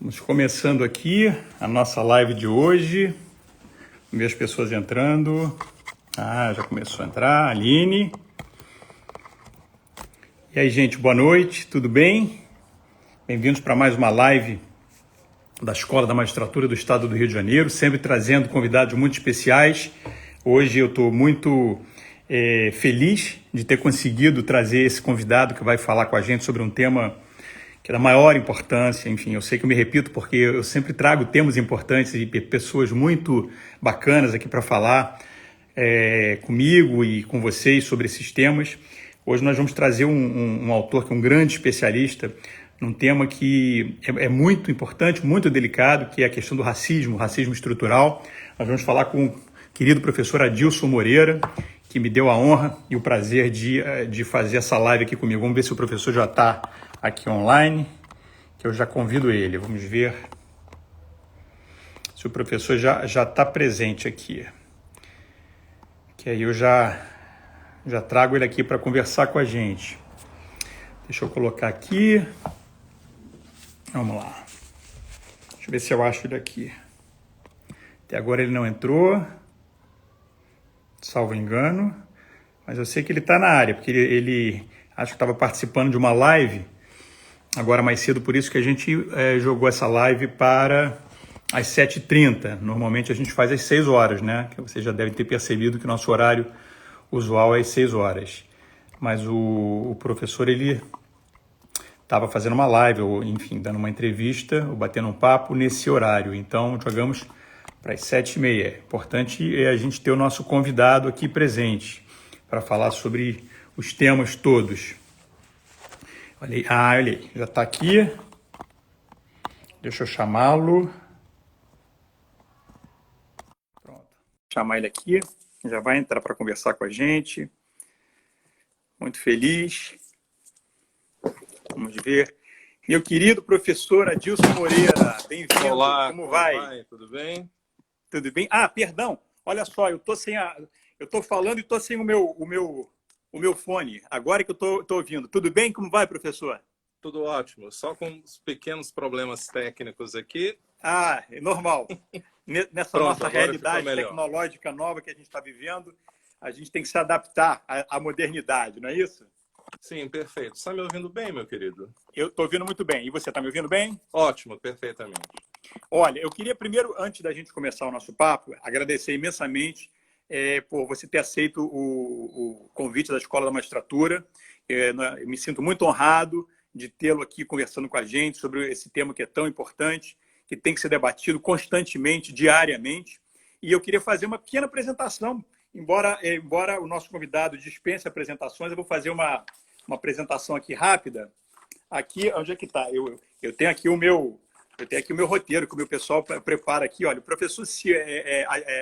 Vamos começando aqui a nossa live de hoje. Vamos ver as pessoas entrando. Já começou a entrar, Aline. E aí, gente, boa noite, tudo bem? Bem-vindos para mais uma live da Escola da Magistratura do Estado do Rio de Janeiro, sempre trazendo convidados muito especiais. Hoje eu estou muito feliz de ter conseguido trazer esse convidado que vai falar com a gente sobre um tema que é da maior importância. Enfim, eu sei que eu me repito porque eu sempre trago temas importantes e pessoas muito bacanas aqui para falar comigo e com vocês sobre esses temas. Hoje nós vamos trazer um autor que é um grande especialista num tema que é muito importante, muito delicado, que é a questão do racismo estrutural. Nós vamos falar com o querido professor Adilson Moreira, que me deu a honra e o prazer de fazer essa live aqui comigo. Vamos ver se o professor já está aqui online, que eu já convido ele. Vamos ver se o professor já está presente aqui. Que aí eu já trago ele aqui para conversar com a gente. Deixa eu colocar aqui. Vamos lá. Deixa eu ver se eu acho ele aqui. Até agora ele não entrou, salvo engano. Mas eu sei que ele está na área, porque ele acho que estava participando de uma live agora mais cedo, por isso que a gente jogou essa live para às 7h30. Normalmente a gente faz às 6 horas, né? Que vocês já devem ter percebido que o nosso horário usual é às 6 horas. Mas o professor, ele estava fazendo uma live, ou enfim, dando uma entrevista, ou batendo um papo nesse horário. Então, jogamos para as 7h30. Importante é a gente ter o nosso convidado aqui presente para falar sobre os temas todos. Olha aí, olha aí, já está aqui. Deixa eu chamá-lo. Pronto. Vou chamar ele aqui, já vai entrar para conversar com a gente. Muito feliz. Vamos ver. Meu querido professor Adilson Moreira, bem-vindo. Olá, como vai? Tudo bem? Tudo bem? Perdão. Olha só, eu tô falando e estou sem o meu fone. Agora que eu tô ouvindo. Tudo bem? Como vai, professor? Tudo ótimo. Só com uns pequenos problemas técnicos aqui. É normal. Nessa Pronto, nossa realidade tecnológica nova que a gente está vivendo, a gente tem que se adaptar à modernidade, não é isso? Sim, perfeito. Está me ouvindo bem, meu querido? Eu estou ouvindo muito bem. E você está me ouvindo bem? Ótimo, perfeitamente. Olha, eu queria primeiro, antes da gente começar o nosso papo, agradecer imensamente por você ter aceito o convite da Escola da Magistratura. Eu me sinto muito honrado de tê-lo aqui conversando com a gente sobre esse tema que é tão importante, que tem que ser debatido constantemente, diariamente. E eu queria fazer uma pequena apresentação. Embora o nosso convidado dispense apresentações, eu vou fazer uma apresentação aqui rápida. Aqui, onde é que está? Eu tenho aqui o meu roteiro que o meu pessoal prepara aqui. Olha, o professor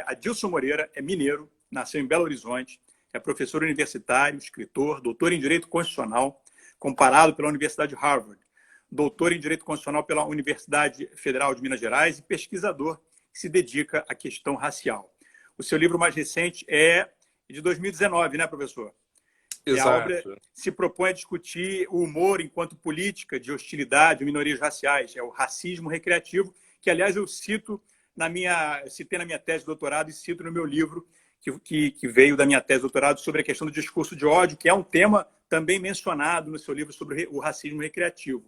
Adilson Moreira é mineiro, nasceu em Belo Horizonte, é professor universitário, escritor, doutor em Direito Constitucional, comparado pela Universidade de Harvard, doutor em Direito Constitucional pela Universidade Federal de Minas Gerais e pesquisador que se dedica à questão racial. O seu livro mais recente é de 2019, né, professor? Exato. A obra se propõe a discutir o humor enquanto política de hostilidade a minorias raciais, é o racismo recreativo, que, aliás, eu citei na minha tese de doutorado e cito no meu livro, que veio da minha tese de doutorado sobre a questão do discurso de ódio, que é um tema também mencionado no seu livro sobre o racismo recreativo,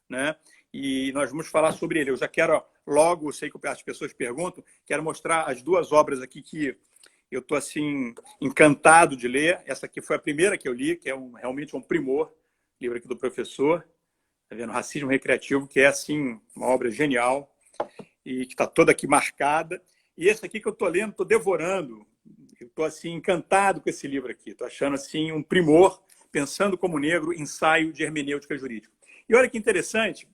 né? E nós vamos falar sobre ele. Eu já quero, logo, eu sei que as pessoas perguntam, quero mostrar as duas obras aqui que eu estou assim, encantado de ler. Essa aqui foi a primeira que eu li, que é realmente um primor, livro aqui do professor, tá vendo? Racismo Recreativo, que é assim, uma obra genial e que está toda aqui marcada. E esse aqui que eu estou lendo, estou devorando. Eu estou assim, encantado com esse livro aqui. Estou achando assim, um primor, Pensando como Negro, ensaio de hermenêutica jurídica. E olha que interessante,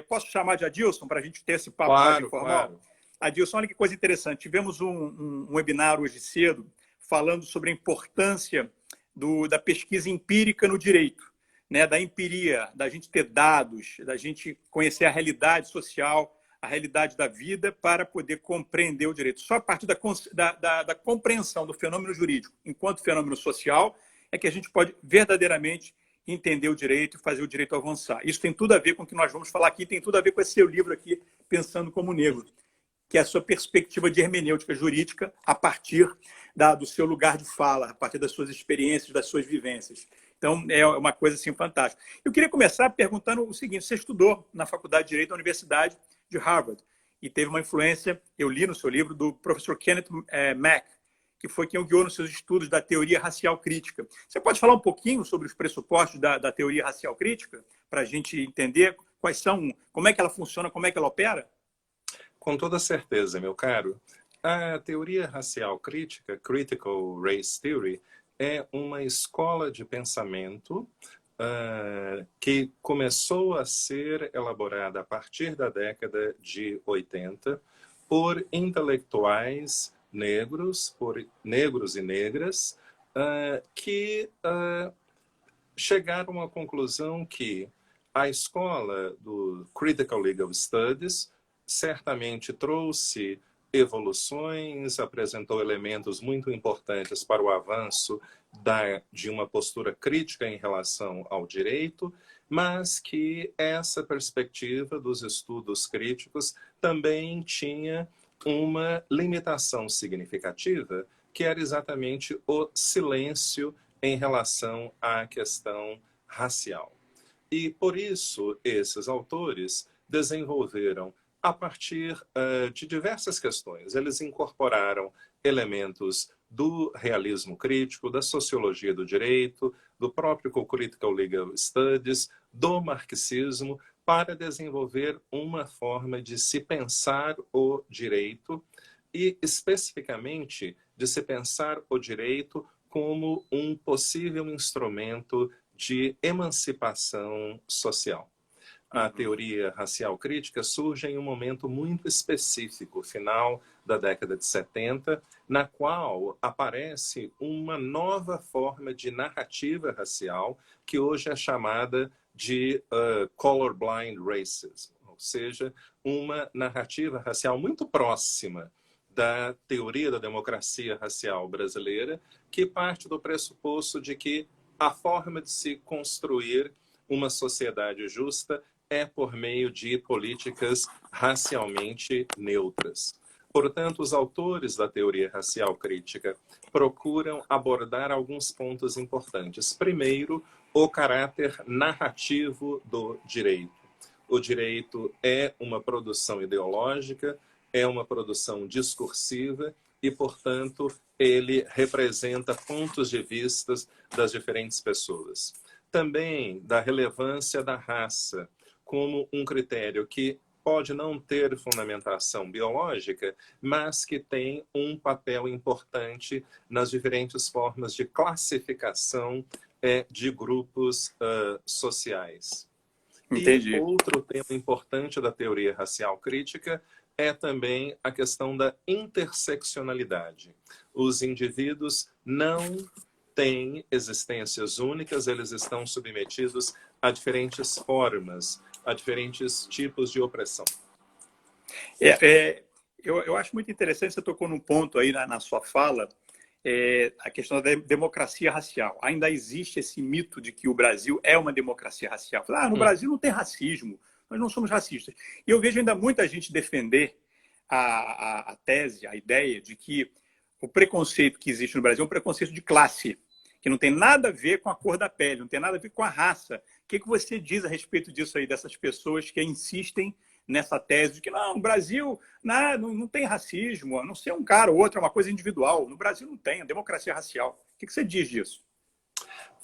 posso chamar de Adilson para a gente ter esse papo mais informal? Claro. Adilson, olha que coisa interessante. Tivemos um webinar hoje cedo falando sobre a importância da pesquisa empírica no direito, né? Da empiria, da gente ter dados, da gente conhecer a realidade social, a realidade da vida para poder compreender o direito. Só a partir da compreensão do fenômeno jurídico enquanto fenômeno social é que a gente pode verdadeiramente entender o direito e fazer o direito avançar. Isso tem tudo a ver com o que nós vamos falar aqui, tem tudo a ver com esse seu livro aqui, Pensando como Negro, que é a sua perspectiva de hermenêutica jurídica a partir do seu lugar de fala, a partir das suas experiências, das suas vivências. Então, é uma coisa assim fantástica. Eu queria começar perguntando o seguinte: você estudou na Faculdade de Direito da Universidade de Harvard e teve uma influência, eu li no seu livro, do professor Kenneth Mack, que foi quem o guiou nos seus estudos da teoria racial crítica. Você pode falar um pouquinho sobre os pressupostos da teoria racial crítica, para a gente entender quais são, como é que ela funciona, como é que ela opera? Com toda certeza, meu caro. A teoria racial crítica, Critical Race Theory, é uma escola de pensamento que começou a ser elaborada a partir da década de 80 por intelectuais negros, por negros e negras, que chegaram à conclusão que a escola do Critical Legal Studies certamente trouxe evoluções, apresentou elementos muito importantes para o avanço de uma postura crítica em relação ao direito, mas que essa perspectiva dos estudos críticos também tinha uma limitação significativa, que era exatamente o silêncio em relação à questão racial. E, por isso, esses autores desenvolveram, a partir de diversas questões, eles incorporaram elementos do realismo crítico, da sociologia do direito, do próprio Critical Legal Studies, do marxismo, para desenvolver uma forma de se pensar o direito e, especificamente, de se pensar o direito como um possível instrumento de emancipação social. A teoria racial crítica surge em um momento muito específico, final da década de 70, na qual aparece uma nova forma de narrativa racial que hoje é chamada de colorblind racism, ou seja, uma narrativa racial muito próxima da teoria da democracia racial brasileira, que parte do pressuposto de que a forma de se construir uma sociedade justa é por meio de políticas racialmente neutras. Portanto, os autores da teoria racial crítica procuram abordar alguns pontos importantes. Primeiro, o caráter narrativo do direito. O direito é uma produção ideológica, é uma produção discursiva e, portanto, ele representa pontos de vista das diferentes pessoas. Também da relevância da raça como um critério que pode não ter fundamentação biológica, mas que tem um papel importante nas diferentes formas de classificação de grupos sociais. Entendi. E outro tema importante da teoria racial crítica é também a questão da interseccionalidade. Os indivíduos não têm existências únicas, eles estão submetidos a diferentes formas, a diferentes tipos de opressão. Eu acho muito interessante, você tocou num ponto aí na sua fala, a questão da democracia racial. Ainda existe esse mito de que o Brasil é uma democracia racial. No Brasil não tem racismo, nós não somos racistas. E eu vejo ainda muita gente defender a tese, a ideia de que o preconceito que existe no Brasil é um preconceito de classe, que não tem nada a ver com a cor da pele, não tem nada a ver com a raça. O que você diz a respeito disso aí, dessas pessoas que insistem nessa tese de que não, no Brasil não tem racismo, a não ser um cara ou outro, é uma coisa individual. No Brasil não tem, a democracia racial. O que você diz disso?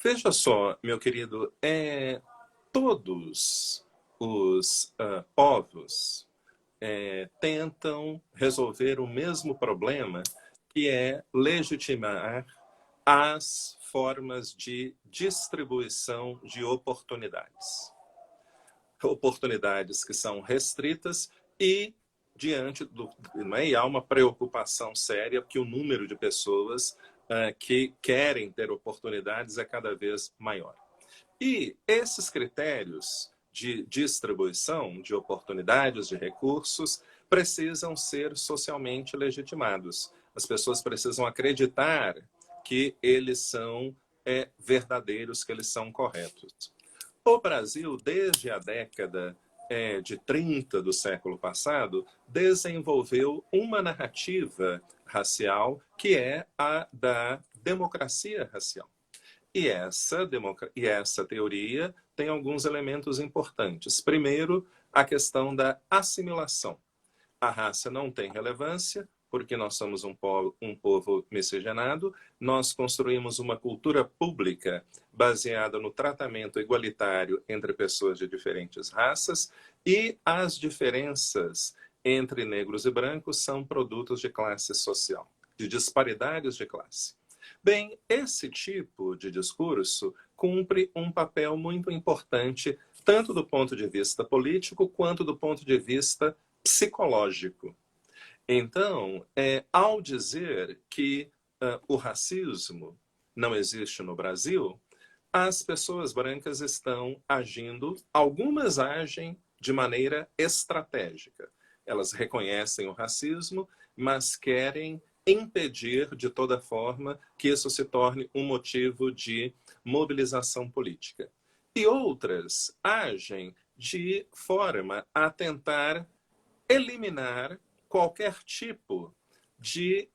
Veja só, meu querido, todos os povos tentam resolver o mesmo problema, que é legitimar as formas de distribuição de oportunidades. Oportunidades que são restritas e diante e há uma preocupação séria porque o número de pessoas que querem ter oportunidades é cada vez maior. E esses critérios de distribuição de oportunidades, de recursos, precisam ser socialmente legitimados. As pessoas precisam acreditar que eles são verdadeiros, que eles são corretos. O Brasil, desde a década de 30 do século passado, desenvolveu uma narrativa racial que é a da democracia racial. E essa teoria tem alguns elementos importantes. Primeiro, a questão da assimilação. A raça não tem relevância, porque nós somos um povo miscigenado, nós construímos uma cultura pública baseada no tratamento igualitário entre pessoas de diferentes raças, e as diferenças entre negros e brancos são produtos de classe social, de disparidades de classe. Bem, esse tipo de discurso cumpre um papel muito importante, tanto do ponto de vista político, quanto do ponto de vista psicológico. Então, ao dizer que o racismo não existe no Brasil, as pessoas brancas estão agindo, algumas agem de maneira estratégica. Elas reconhecem o racismo, mas querem impedir de toda forma que isso se torne um motivo de mobilização política. E outras agem de forma a tentar eliminar qualquer tipo de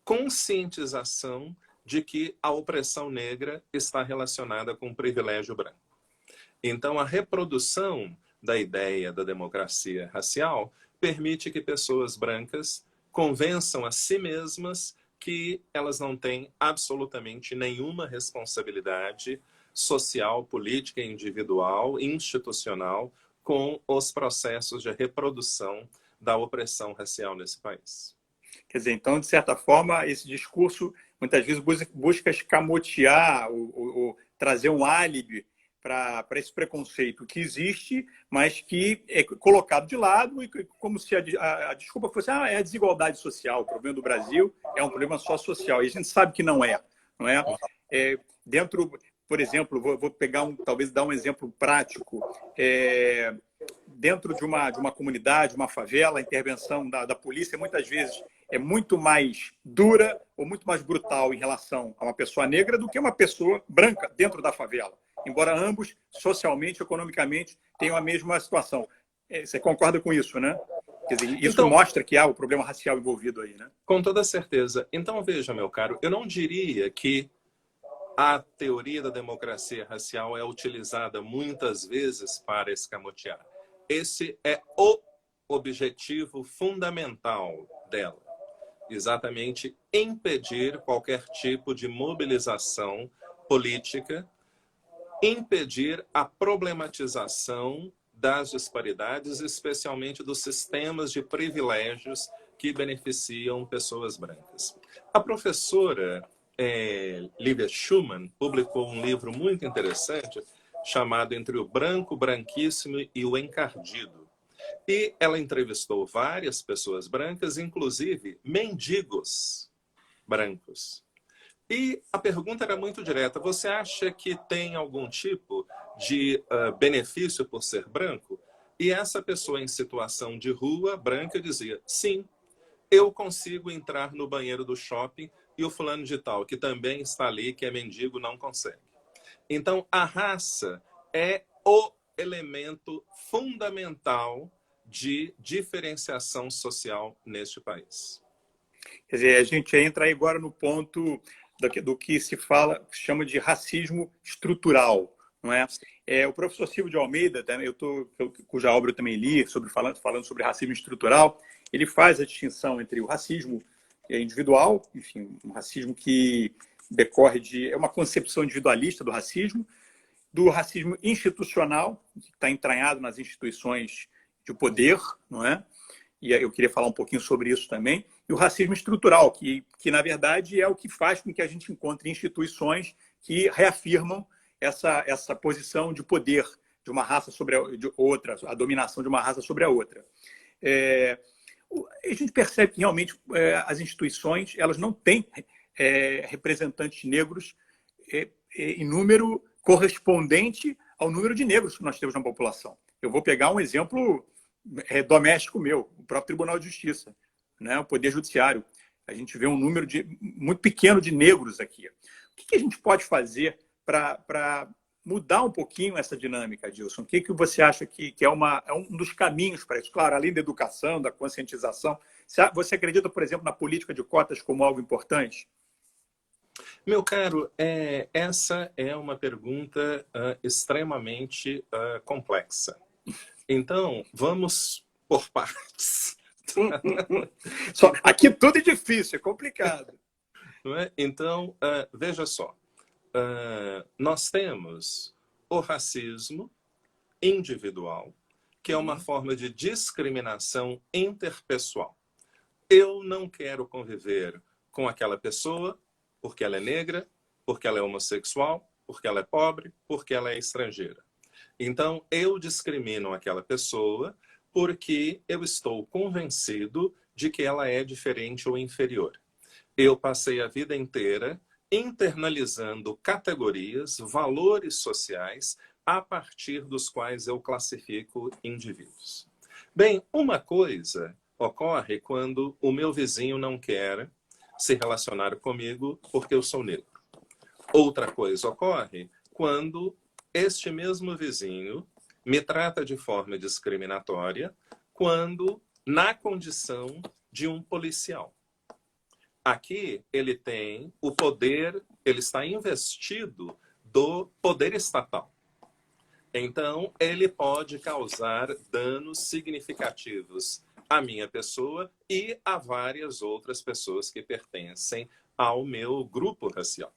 conscientização de que a opressão negra está relacionada com o privilégio branco. Então, a reprodução da ideia da democracia racial permite que pessoas brancas convençam a si mesmas que elas não têm absolutamente nenhuma responsabilidade social, política, individual, institucional com os processos de reprodução da opressão racial nesse país. Quer dizer, então, de certa forma, esse discurso muitas vezes busca escamotear ou trazer um álibi para esse preconceito que existe, mas que é colocado de lado, e como se a desculpa fosse é a desigualdade social, o problema do Brasil é um problema só social, e a gente sabe que não é. Não é? Dentro, por exemplo, vou pegar talvez dar um exemplo prático, dentro de uma comunidade, uma favela, a intervenção da polícia muitas vezes é muito mais dura ou muito mais brutal em relação a uma pessoa negra do que uma pessoa branca dentro da favela, embora ambos, socialmente, economicamente, tenham a mesma situação. Você concorda com isso, né? Quer dizer, isso então mostra que há o problema racial envolvido aí, né? Com toda certeza. Então, veja, meu caro, eu não diria que a teoria da democracia racial é utilizada muitas vezes para escamotear. Esse é o objetivo fundamental dela. Exatamente impedir qualquer tipo de mobilização política, impedir a problematização das disparidades, especialmente dos sistemas de privilégios que beneficiam pessoas brancas. A professora Lívia Schumann publicou um livro muito interessante chamado Entre o Branco, Branquíssimo e o Encardido. E ela entrevistou várias pessoas brancas, inclusive mendigos brancos. E a pergunta era muito direta: você acha que tem algum tipo de benefício por ser branco? E essa pessoa em situação de rua branca dizia: sim, eu consigo entrar no banheiro do shopping e o fulano de tal, que também está ali, que é mendigo, não consegue. Então, a raça é o elemento fundamental de diferenciação social neste país. Quer dizer, a gente entra aí agora no ponto do que se chama de racismo estrutural, não é? O professor Silvio de Almeida, cuja obra eu também li, falando sobre racismo estrutural, ele faz a distinção entre o racismo individual, enfim, um racismo que decorre é uma concepção individualista do racismo institucional, que está entranhado nas instituições de poder, não é? E eu queria falar um pouquinho sobre isso também, e o racismo estrutural, que na verdade é o que faz com que a gente encontre instituições que reafirmam essa posição de poder de uma raça sobre a outra, a dominação de uma raça sobre a outra. A gente percebe que realmente as instituições elas não têm representantes negros em número correspondente ao número de negros que nós temos na população. Eu vou pegar um exemplo doméstico meu, o próprio Tribunal de Justiça, né? O Poder Judiciário. A gente vê um número muito pequeno de negros aqui. que a gente pode fazer para mudar um pouquinho essa dinâmica, Adilson? O que você acha que é um dos caminhos para isso? Claro, além da educação, da conscientização. Você acredita, por exemplo, na política de cotas como algo importante? Meu caro, essa é uma pergunta extremamente complexa. Então, vamos por partes. Aqui tudo é difícil, é complicado. Não é? Então, veja só. Nós temos o racismo individual, que é uma forma de discriminação interpessoal. Eu não quero conviver com aquela pessoa porque ela é negra, porque ela é homossexual, porque ela é pobre, porque ela é estrangeira. Então, eu discrimino aquela pessoa porque eu estou convencido de que ela é diferente ou inferior. Eu passei a vida inteira internalizando categorias, valores sociais, a partir dos quais eu classifico indivíduos. Bem, uma coisa ocorre quando o meu vizinho não quer se relacionar comigo porque eu sou negro. Outra coisa ocorre quando este mesmo vizinho me trata de forma discriminatória quando na condição de um policial. Aqui ele tem o poder, ele está investido do poder estatal. Então, ele pode causar danos significativos à minha pessoa e a várias outras pessoas que pertencem ao meu grupo racial.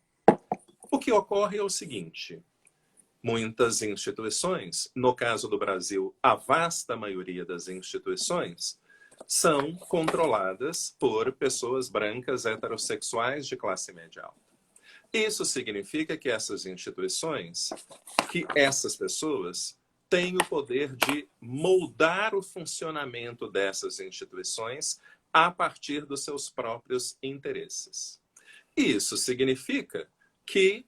O que ocorre é o seguinte: muitas instituições, no caso do Brasil, a vasta maioria das instituições, são controladas por pessoas brancas heterossexuais de classe média alta. Isso significa que essas instituições, que essas pessoas têm o poder de moldar o funcionamento dessas instituições a partir dos seus próprios interesses. Isso significa que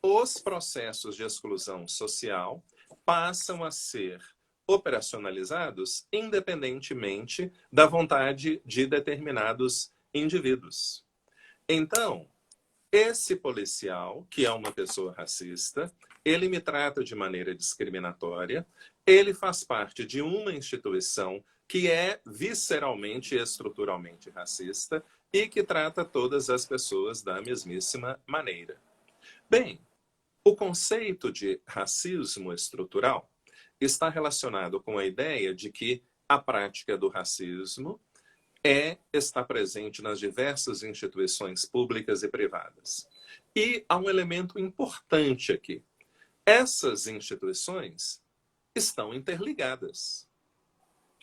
os processos de exclusão social passam a ser operacionalizados independentemente da vontade de determinados indivíduos. Então, esse policial, que é uma pessoa racista, ele me trata de maneira discriminatória, ele faz parte de uma instituição que é visceralmente e estruturalmente racista e que trata todas as pessoas da mesmíssima maneira. Bem, o conceito de racismo estrutural está relacionado com a ideia de que a prática do racismo está presente nas diversas instituições públicas e privadas. E há um elemento importante aqui. Essas instituições estão interligadas.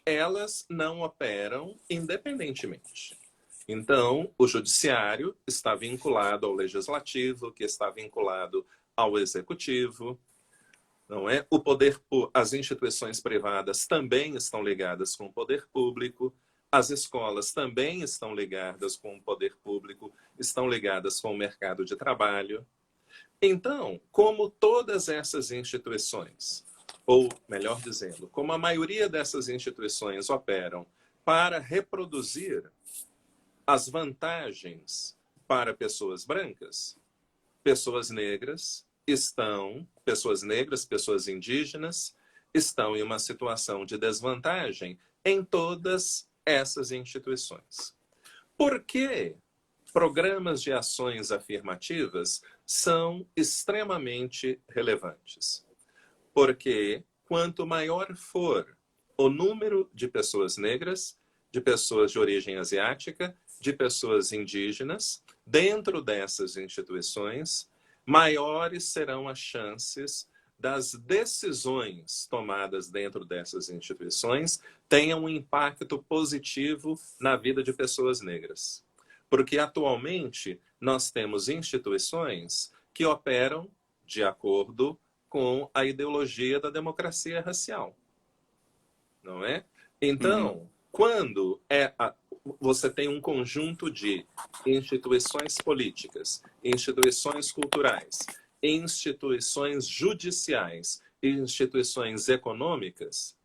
Elas não operam independentemente. Então, o judiciário está vinculado ao legislativo, que está vinculado ao executivo, não é? As instituições privadas também estão ligadas com o poder público, as escolas também estão ligadas com o poder público, estão ligadas com o mercado de trabalho. Então, como todas essas instituições, ou melhor dizendo, como a maioria dessas instituições operam para reproduzir as vantagens para pessoas brancas, pessoas negras, pessoas indígenas, estão em uma situação de desvantagem em todas essas instituições. Por que programas de ações afirmativas são extremamente relevantes? Porque quanto maior for o número de pessoas negras, de pessoas de origem asiática, de pessoas indígenas, dentro dessas instituições, maiores serão as chances das decisões tomadas dentro dessas instituições tenham um impacto positivo na vida de pessoas negras. Porque atualmente nós temos instituições que operam de acordo com a ideologia da democracia racial. Não é? Então, quando você tem um conjunto de instituições políticas, instituições culturais, instituições judiciais e instituições econômicas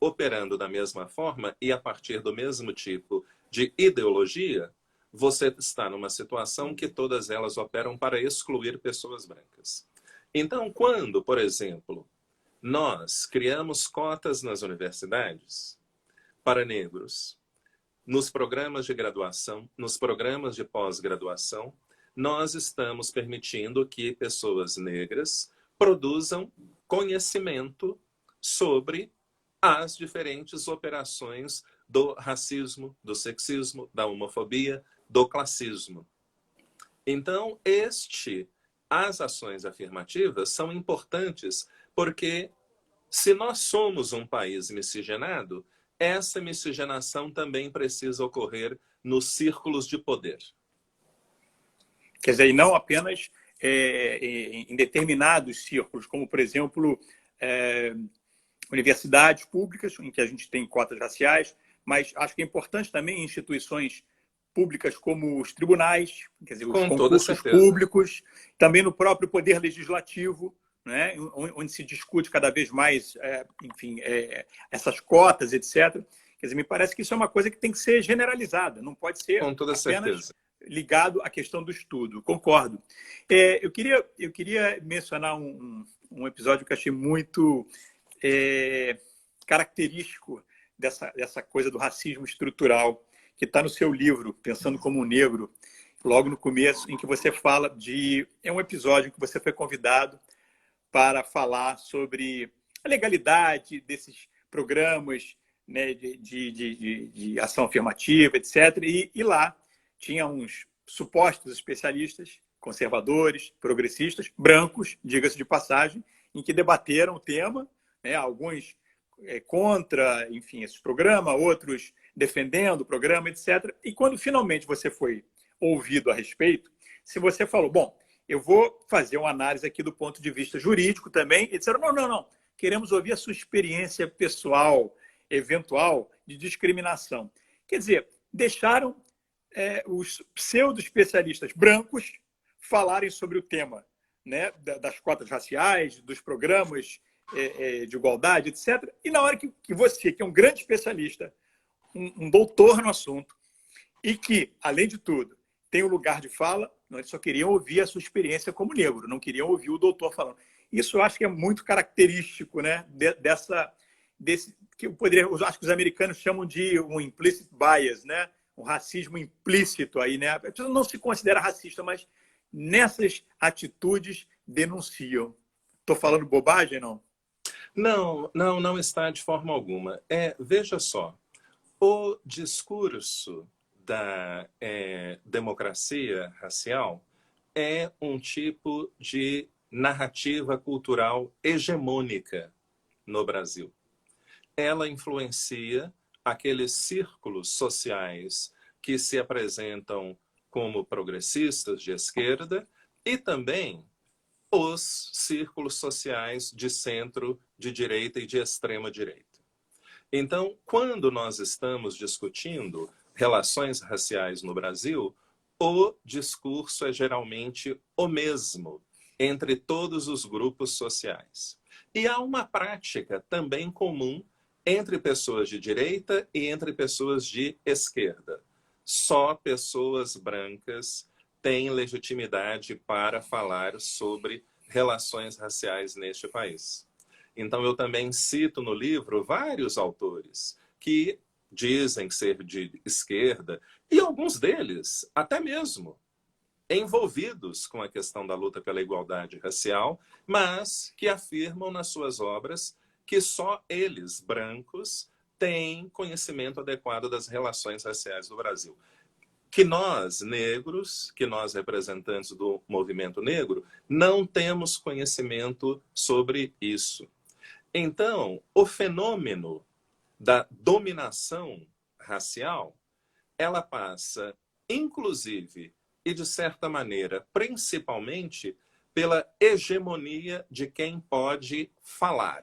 operando da mesma forma e a partir do mesmo tipo de ideologia, você está numa situação que todas elas operam para excluir pessoas brancas. Então, quando, por exemplo, nós criamos cotas nas universidades para negros, nos programas de graduação, nos programas de pós-graduação, nós estamos permitindo que pessoas negras produzam conhecimento sobre as diferentes operações do racismo, do sexismo, da homofobia, do classismo. Então, as ações afirmativas são importantes porque, se nós somos um país miscigenado, essa miscigenação também precisa ocorrer nos círculos de poder. Quer dizer, e não apenas em determinados círculos, como, por exemplo, universidades públicas, em que a gente tem cotas raciais, mas acho que é importante também em instituições públicas como os tribunais, quer dizer, os concursos públicos, também no próprio poder legislativo, né, onde se discute cada vez mais, enfim, essas cotas, etc. Quer dizer, me parece que isso é uma coisa que tem que ser generalizada, não pode ser apenas ligado à questão do estudo. Concordo. Eu queria mencionar um episódio que eu achei muito característico dessa coisa do racismo estrutural, que está no seu livro, Pensando como um Negro, logo no começo, em que você fala de... É um episódio em que você foi convidado para falar sobre a legalidade desses programas, né, de ação afirmativa, etc. E lá tinha uns supostos especialistas, conservadores, progressistas, brancos, diga-se de passagem, em que debateram o tema, né, alguns contra, enfim, esse programa, outros defendendo o programa, etc. E quando finalmente você foi ouvido a respeito, se você falou, bom, eu vou fazer uma análise aqui do ponto de vista jurídico também, e disseram, não, queremos ouvir a sua experiência pessoal, eventual, de discriminação. Quer dizer, deixaram os pseudo-especialistas brancos falarem sobre o tema, né, das cotas raciais, dos programas de igualdade, etc. E na hora que você, que é um grande especialista, um doutor no assunto, e que, além de tudo, tem um lugar de fala, eles só queriam ouvir a sua experiência como negro, não queriam ouvir o doutor falando. Isso eu acho que é muito característico, né, desse que eu acho que os americanos chamam de um implicit bias, né, um racismo implícito aí, né? A pessoa não se considera racista, mas nessas atitudes denunciam. Estou falando bobagem, não? Não está de forma alguma. Veja só, o discurso da democracia racial é um tipo de narrativa cultural hegemônica no Brasil. Ela influencia aqueles círculos sociais que se apresentam como progressistas de esquerda e também os círculos sociais de centro, de direita e de extrema direita. Então, quando nós estamos discutindo relações raciais no Brasil, o discurso é geralmente o mesmo entre todos os grupos sociais. E há uma prática também comum entre pessoas de direita e entre pessoas de esquerda. Só pessoas brancas têm legitimidade para falar sobre relações raciais neste país. Então, eu também cito no livro vários autores que dizem ser de esquerda, e alguns deles até mesmo envolvidos com a questão da luta pela igualdade racial, mas que afirmam nas suas obras que só eles, brancos, têm conhecimento adequado das relações raciais do Brasil. Que nós, negros, que nós, representantes do movimento negro, não temos conhecimento sobre isso. Então, o fenômeno da dominação racial, ela passa, inclusive, e de certa maneira, principalmente, pela hegemonia de quem pode falar,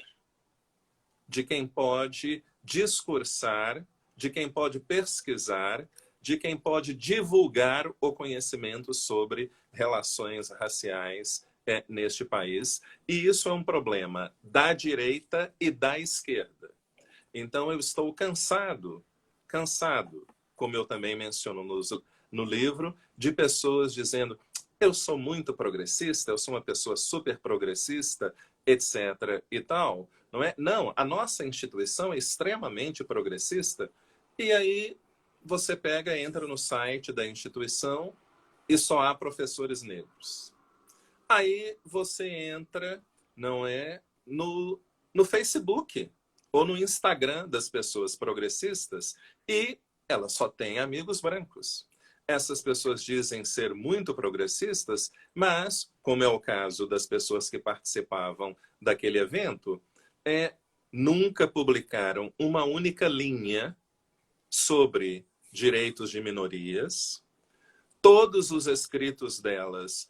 de quem pode discursar, de quem pode pesquisar, de quem pode divulgar o conhecimento sobre relações raciais neste país. E isso é um problema da direita e da esquerda. Então, eu estou cansado, como eu também menciono no livro de pessoas dizendo: eu sou muito progressista, eu sou uma pessoa super progressista, etc. e tal. Não é? Não, a nossa instituição é extremamente progressista. E aí você pega, entra no site da instituição e só há professores negros. Aí você entra, não é, no Facebook ou no Instagram das pessoas progressistas e elas só têm amigos brancos. Essas pessoas dizem ser muito progressistas, mas, como é o caso das pessoas que participavam daquele evento, nunca publicaram uma única linha sobre direitos de minorias. Todos os escritos delas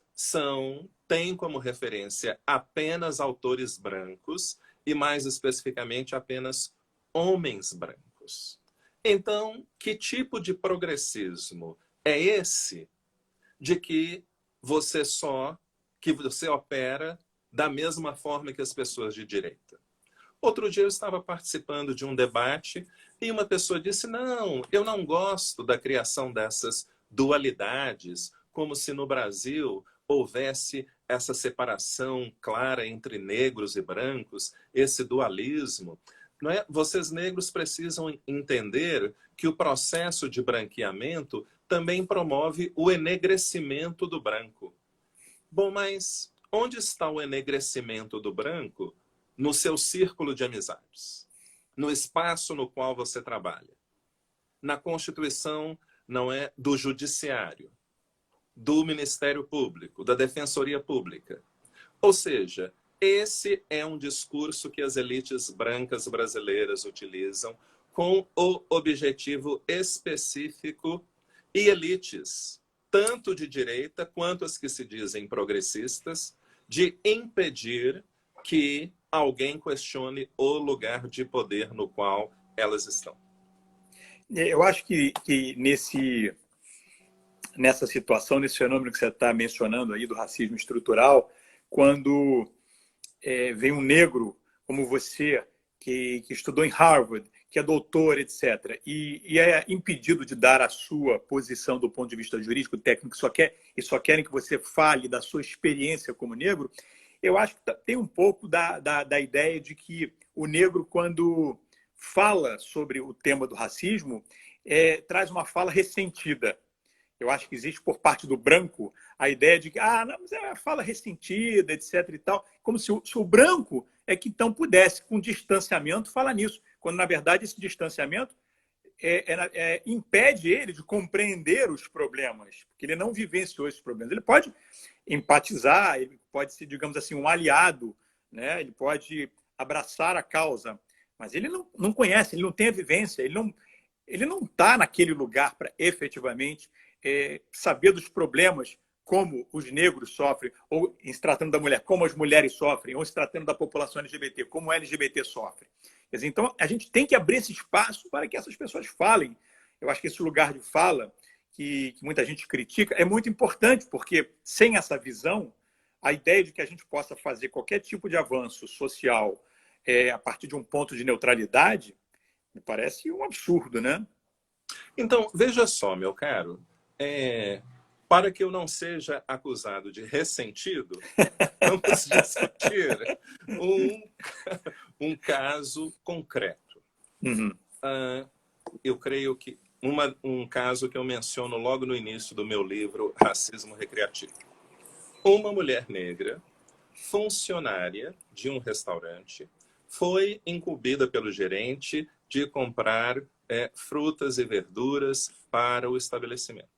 têm como referência apenas autores brancos e, mais especificamente, apenas homens brancos. Então, que tipo de progressismo é esse de que você opera da mesma forma que as pessoas de direita? Outro dia eu estava participando de um debate e uma pessoa disse: não, eu não gosto da criação dessas dualidades, como se no Brasil houvesse essa separação clara entre negros e brancos, esse dualismo. Não é? Vocês negros precisam entender que o processo de branqueamento também promove o enegrecimento do branco. Bom, mas onde está o enegrecimento do branco? No seu círculo de amizades, no espaço no qual você trabalha, na Constituição, não é, do Judiciário, do Ministério Público, da Defensoria Pública. Ou seja, esse é um discurso que as elites brancas brasileiras utilizam com o objetivo específico, e elites, tanto de direita quanto as que se dizem progressistas, de impedir que alguém questione o lugar de poder no qual elas estão. Eu acho que nessa situação, nesse fenômeno que você está mencionando aí do racismo estrutural, quando vem um negro como você, que estudou em Harvard, que é doutor, etc., e é impedido de dar a sua posição do ponto de vista jurídico, técnico, só querem que você fale da sua experiência como negro, eu acho que tem um pouco da ideia de que o negro, quando fala sobre o tema do racismo, traz uma fala ressentida. Eu acho que existe por parte do branco a ideia de que não, mas é uma fala ressentida, etc. e tal, como se o branco é que então pudesse, com distanciamento, falar nisso, quando na verdade esse distanciamento impede ele de compreender os problemas, porque ele não vivenciou esses problemas. Ele pode empatizar, ele pode ser, digamos assim, um aliado, né? Ele pode abraçar a causa, mas ele não conhece, ele não tem a vivência, ele não está naquele lugar para efetivamente saber dos problemas como os negros sofrem, ou se tratando da mulher, como as mulheres sofrem, ou se tratando da população LGBT, como o LGBT sofre. Quer dizer, então, a gente tem que abrir esse espaço para que essas pessoas falem. Eu acho que esse lugar de fala, que muita gente critica, é muito importante, porque sem essa visão, a ideia de que a gente possa fazer qualquer tipo de avanço social a partir de um ponto de neutralidade, me parece um absurdo, né? Então, veja só, meu caro, para que eu não seja acusado de ressentido, vamos discutir um caso concreto. Uhum. Eu creio que um caso que eu menciono logo no início do meu livro, Racismo Recreativo. Uma mulher negra, funcionária de um restaurante, foi incumbida pelo gerente de comprar frutas e verduras para o estabelecimento.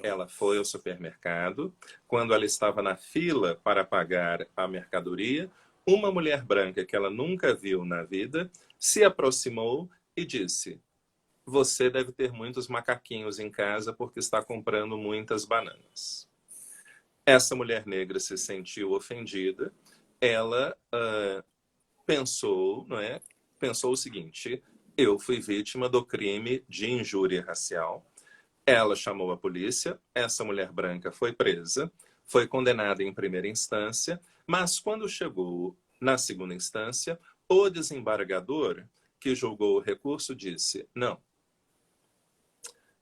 Ela foi ao supermercado. Quando ela estava na fila para pagar a mercadoria, uma mulher branca que ela nunca viu na vida se aproximou e disse: você deve ter muitos macaquinhos em casa porque está comprando muitas bananas. Essa mulher negra se sentiu ofendida. Ela pensou o seguinte: eu fui vítima do crime de injúria racial. Ela chamou a polícia, essa mulher branca foi presa, foi condenada em primeira instância, mas quando chegou na segunda instância, o desembargador que julgou o recurso disse: não,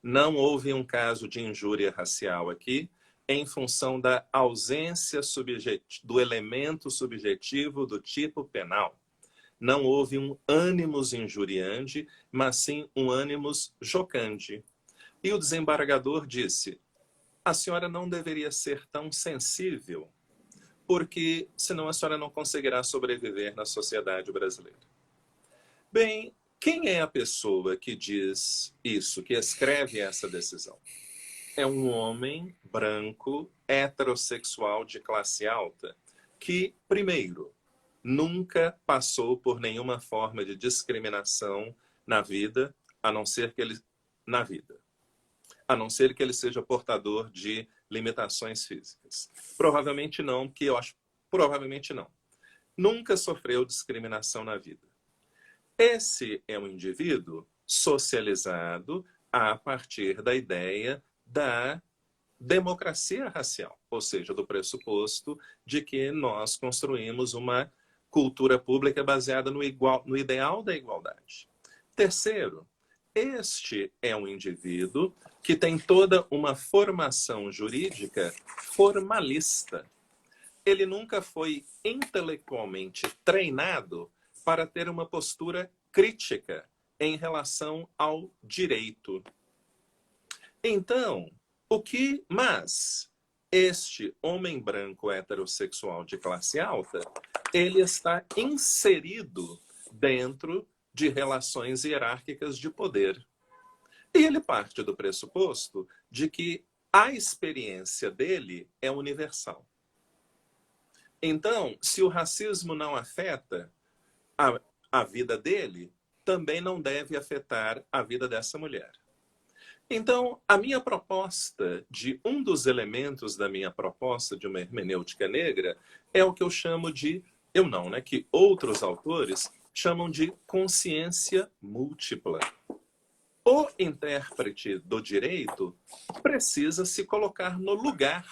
Não houve um caso de injúria racial aqui, em função da ausência do elemento subjetivo do tipo penal. Não houve um animus injuriandi, mas sim um animus jocandi. E o desembargador disse: a senhora não deveria ser tão sensível, porque senão a senhora não conseguirá sobreviver na sociedade brasileira. Bem, quem é a pessoa que diz isso, que escreve essa decisão? É um homem branco, heterossexual de classe alta, que, primeiro, nunca passou por nenhuma forma de discriminação na vida, a não ser que ele seja portador de limitações físicas. Provavelmente não, porque eu acho provavelmente não. Nunca sofreu discriminação na vida. Esse é um indivíduo socializado a partir da ideia da democracia racial, ou seja, do pressuposto de que nós construímos uma cultura pública baseada no ideal da igualdade. Terceiro, este é um indivíduo que tem toda uma formação jurídica formalista. Ele nunca foi intelectualmente treinado para ter uma postura crítica em relação ao direito. Então, mas este homem branco heterossexual de classe alta, ele está inserido dentro de relações hierárquicas de poder. E ele parte do pressuposto de que a experiência dele é universal. Então, se o racismo não afeta a vida dele, também não deve afetar a vida dessa mulher. Então, a minha proposta, um dos elementos da minha proposta de uma hermenêutica negra, é o que eu chamo de, que outros autores chamam de consciência múltipla. O intérprete do direito precisa se colocar no lugar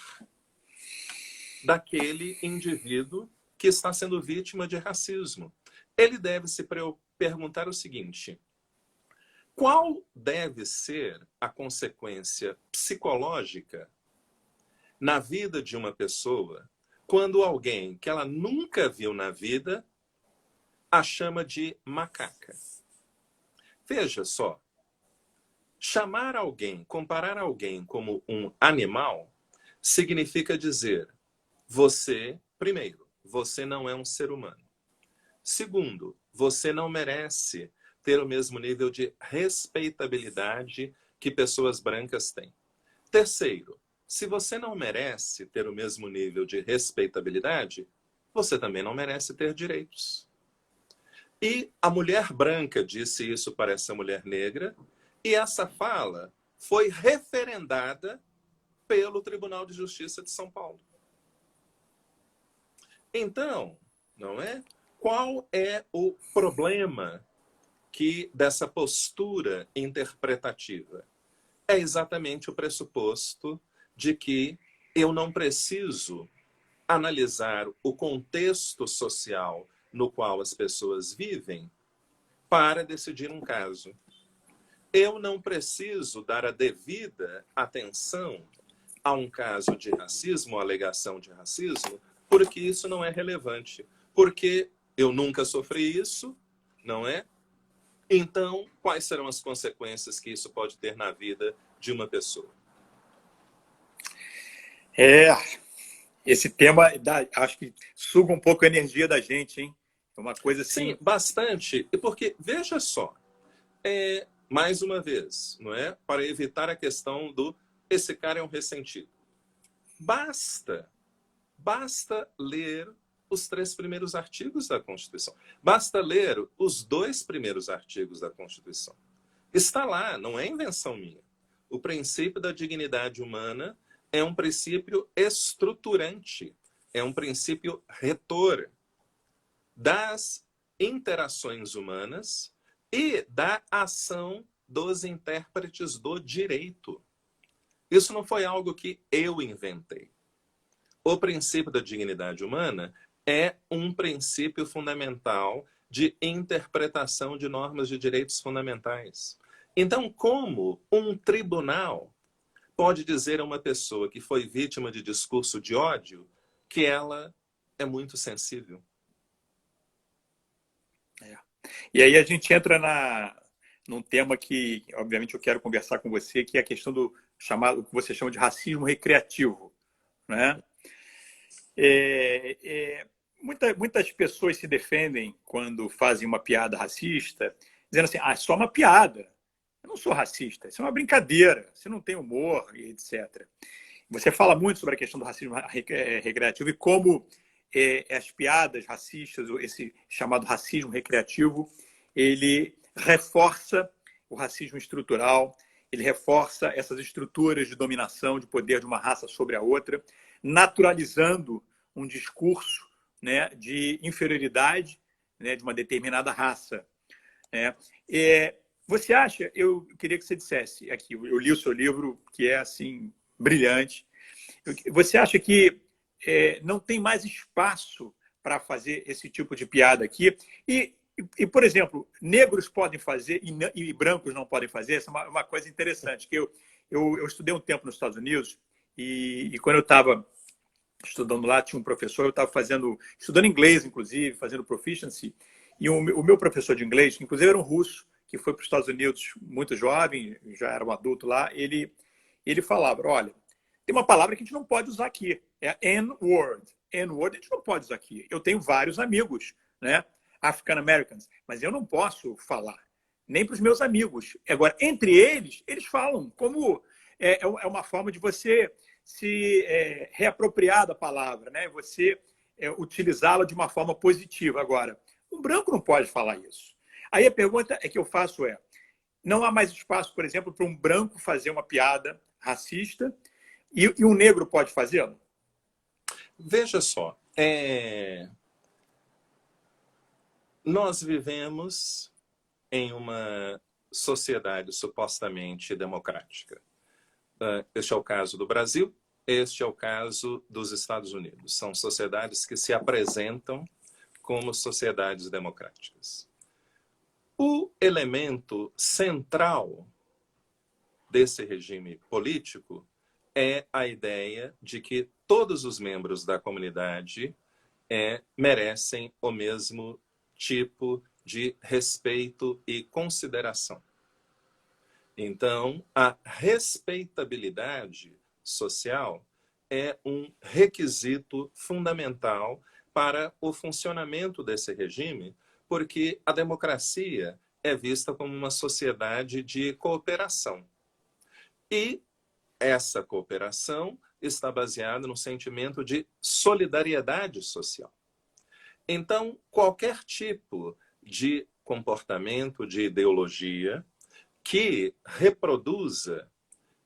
daquele indivíduo que está sendo vítima de racismo. Ele deve se perguntar o seguinte: qual deve ser a consequência psicológica na vida de uma pessoa quando alguém que ela nunca viu na vida a chama de macaca? Veja só, comparar alguém como um animal, significa dizer: primeiro, você não é um ser humano. Segundo, você não merece ter o mesmo nível de respeitabilidade que pessoas brancas têm. Terceiro, se você não merece ter o mesmo nível de respeitabilidade, você também não merece ter direitos. E a mulher branca disse isso para essa mulher negra, e essa fala foi referendada pelo Tribunal de Justiça de São Paulo. Então, qual é o problema dessa postura interpretativa? É exatamente o pressuposto de que eu não preciso analisar o contexto social no qual as pessoas vivem para decidir um caso. Eu não preciso dar a devida atenção a um caso de racismo, ou alegação de racismo, porque isso não é relevante. Porque eu nunca sofri isso, não é? Então, quais serão as consequências que isso pode ter na vida de uma pessoa? Esse tema, acho que suga um pouco a energia da gente, hein? É uma coisa assim... Sim, bastante. Porque, veja só, mais uma vez, não é? Para evitar a questão esse cara é um ressentido. Basta ler os 3 primeiros artigos da Constituição. Basta ler os 2 primeiros artigos da Constituição. Está lá, não é invenção minha. O princípio da dignidade humana é um princípio estruturante, é um princípio retor das interações humanas e da ação dos intérpretes do direito. Isso não foi algo que eu inventei. O princípio da dignidade humana é um princípio fundamental de interpretação de normas de direitos fundamentais. Então, como um tribunal pode dizer a uma pessoa que foi vítima de discurso de ódio que ela é muito sensível? É. E aí a gente entra num tema que, obviamente, eu quero conversar com você, que é a questão do chamado, que você chama de racismo recreativo, né? Muitas pessoas se defendem quando fazem uma piada racista, dizendo assim, é só uma piada. Eu não sou racista, isso é uma brincadeira, você não tem humor, etc. Você fala muito sobre a questão do racismo recreativo e como as piadas racistas, esse chamado racismo recreativo, ele reforça o racismo estrutural, ele reforça essas estruturas de dominação, de poder de uma raça sobre a outra, naturalizando um discurso, né, de inferioridade, né, de uma determinada raça. Né? Você acha, eu queria que você dissesse aqui, eu li o seu livro, que é assim, brilhante. Você acha que não tem mais espaço para fazer esse tipo de piada aqui? Por exemplo, negros podem fazer e brancos não podem fazer? Essa é uma coisa interessante, que eu estudei um tempo nos Estados Unidos e quando eu estava estudando lá, tinha um professor, eu estava estudando inglês, inclusive, fazendo proficiency, e o meu professor de inglês, que inclusive era um russo, que foi para os Estados Unidos muito jovem, já era um adulto lá, ele falava, olha, tem uma palavra que a gente não pode usar aqui, é a N-word. N-word a gente não pode usar aqui. Eu tenho vários amigos, né, African Americans, mas eu não posso falar, nem para os meus amigos. Agora, entre eles falam, como é uma forma de você se reapropriar da palavra, né? Você utilizá-la de uma forma positiva. Agora, um branco não pode falar isso. Aí a pergunta que eu faço não há mais espaço, por exemplo, para um branco fazer uma piada racista e um negro pode fazê-lo? Veja só, nós vivemos em uma sociedade supostamente democrática. Este é o caso do Brasil, este é o caso dos Estados Unidos. São sociedades que se apresentam como sociedades democráticas. O elemento central desse regime político é a ideia de que todos os membros da comunidade merecem o mesmo tipo de respeito e consideração. Então, a respeitabilidade social é um requisito fundamental para o funcionamento desse regime, porque a democracia é vista como uma sociedade de cooperação. E essa cooperação está baseada no sentimento de solidariedade social. Então, qualquer tipo de comportamento, de ideologia que reproduza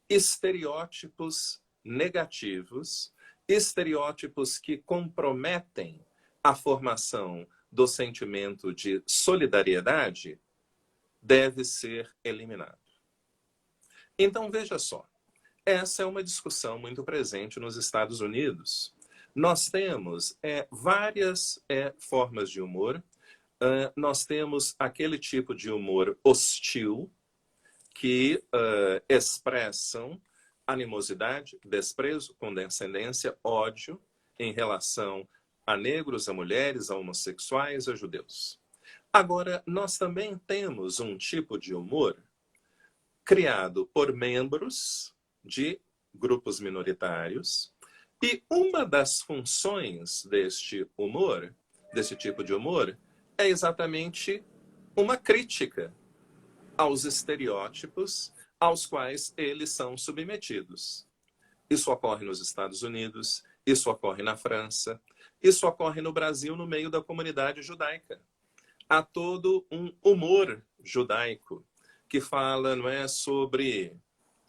estereótipos negativos, estereótipos que comprometem a formação do sentimento de solidariedade, deve ser eliminado. Então, veja só, essa é uma discussão muito presente nos Estados Unidos. Nós temos várias formas de humor. Nós temos aquele tipo de humor hostil, que expressam animosidade, desprezo, condescendência, ódio em relação a negros, a mulheres, a homossexuais, a judeus. Agora, nós também temos um tipo de humor criado por membros de grupos minoritários, e uma das funções deste humor, desse tipo de humor, é exatamente uma crítica aos estereótipos aos quais eles são submetidos. Isso ocorre nos Estados Unidos, isso ocorre na França, isso ocorre no Brasil no meio da comunidade judaica. Há todo um humor judaico que fala, não é, sobre